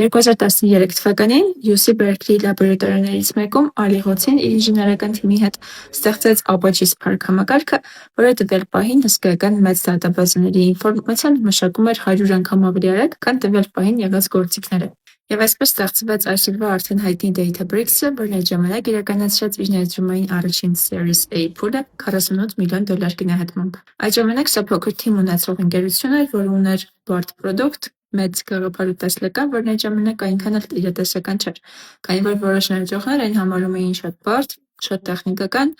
2013 թվականին UC Berkeley լաբորատորիաներից մեկում Ալիղոցին իր ինժեներական թիմի հետ ստեղծեց ապաչի Spark համակարգը, որը տվյալ պահին հսկայական մեծ դատաբազաների ինֆորմացիան մշակում էր 100 անգամ ավելի արագ, քան տվյալ պահին եղած գործիքները։ Եվ այսպես ստեղծվեց այսօրվա արդեն հայտնի Databricks-ը, որն այդ ժամանակ իրականացրեց իր ներդրումային առաջին Series A փուլը $48 միլիոն գնահատմամբ։ Այդ ժամանակ սա փոքր թիմ ունեցող ընկերություն էր, որը ուներ բարդ պրոդուկտ, մեծ գաղափար ու տեսլական, որն այդ ժամանակ այնքան էլ իրատեսական չէր, քանի որ որոշ ներդրողներ այն համարում էին շատ բարդ, շատ տեխնիկական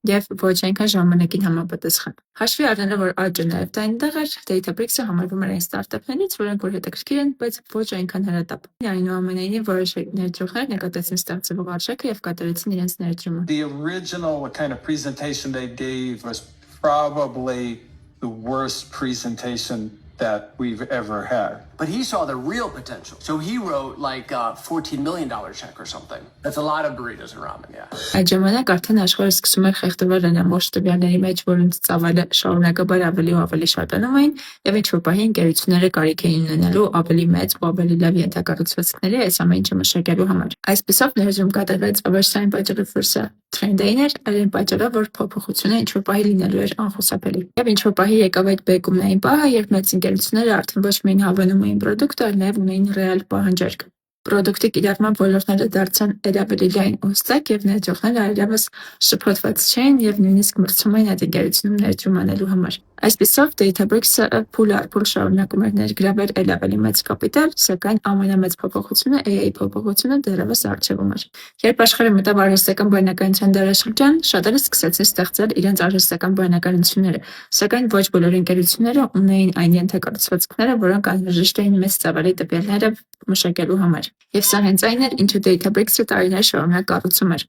և ոչ այնքան ժամանակին համապատասխան։ Հաշվի առնելով, որ աճը նաև դա այնտեղ էր, Databricks-ը համարվում էր այն ստարտափներից, որոնք որ հետաքրքիր են, բայց ոչ այնքան հրատապ։ Այնուամենայնիվ, որոշ ներդրողներ նկատեցին ստեղծվող արժեքը և կատարեցին իրենց ներդրումը։ The original kind of presentation they gave was probably the worst presentation that we've ever had. But he saw the real potential. So he wrote like a $14 million check or something. That's a lot of burritos and ramen, yeah. Այդ ժամանակ արդեն աշխարհը սկսում էր խեղդվել անամոռ տվյալների մեջ, որոնց ծավալը շարունակաբար ավելի ու ավելի շատանում էին, եւ ինչ-որ պահի ընկերությունները կարիք էին ունենալու ավելի մեծ ու ավելի լավ ենթակառուցվածքների այս ամեն ինչը մշակելու համար։ Այսպեսով ներդրում կատարվեց ոչ այն պատճառով, որ սա թրենդային էր, այլ այն պատճառով, որ փոփոխությունը ինչ-որ պահի լինելու էր անխուսափելի։ Եվ ինչ-որ պահի եկավ այդ բեկումնային պահը, երբ մեծ ընկերությունները արդեն ոչ միայն հավանում էին պրոդուկտը, այլ նաև ունեին ռեալ պահանջարկ։ Պրոդուկտի կիրառման ոլորտները դարձան ավելի լայն ու հստակ, եւ ներդրողները այլևս շփոթված չէին եւ նույնիսկ մրցում էին այդ ընկերությունում ներդրում անելու համար։ Այսպիսով Databricks-ը փուլ առ փուլ շարունակում էր ներգրավել ել ավելի մեծ կապիտալ, սակայն ամենամեծ փոփոխությունը AI փոփոխությունը դեռևս առջևում էր։ Երբ աշխարհը մտավ արհեստական բանականության դարաշրջան, շատերը սկսեցին ստեղծել իրենց արհեստական բանականությունները, սակայն ոչ բոլոր ընկերությունները ունեին այն ենթակառուցվածքները, որոնք անհրաժեշտ էին մեծ ծավալի տվյալները մշակելու համար։ Եվ սա հենց այն էր, ինչը Databricks-ը տարիներ շարունակ կառուցում էր,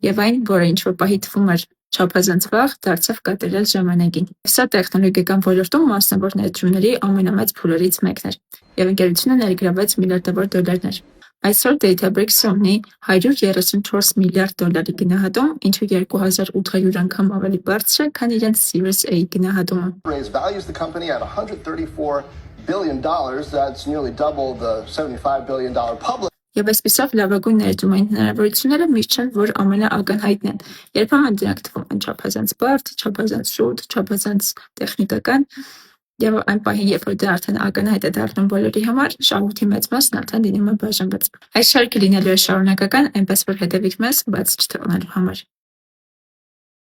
եւ այն, որը ինչ-որ պահի թվում էր չափազանց վաղ, դարձավ կատարյալ ժամանակին։ Սա տեխնոլոգիական ոլորտում մասնավոր ներդրումների ամենամեծ փուլերից մեկն էր, եւ ընկերությունը ներգրավեց միլիարդավոր դոլարներ։ Այսօր Databricks-ը ունի $134 միլիարդ գնահատում, ինչը 2800 անգամ ավելի բարձր է, քան իրենց Series A գնահատումը։ Values the company at $134 billion. That's nearly double the $75 billion public. Եվ այսպիսով լավագույն ներդրումային հնարավորությունները միշտ չեն, որ ամենաակնհայտն են։ Երբեմն դրանք թվում են չափազանց բարդ, չափազանց շուտ, չափազանց տեխնիկական, եւ այն պահին, երբ որ դա արդեն ակնհայտ է դառնում բոլորի համար, շահույթի մեծ մասն արդեն լինում է բաժանված։ Այս շարքը լինելու է շարունակական, այնպես որ հետևեք մեզ բաց չթողնելու համար։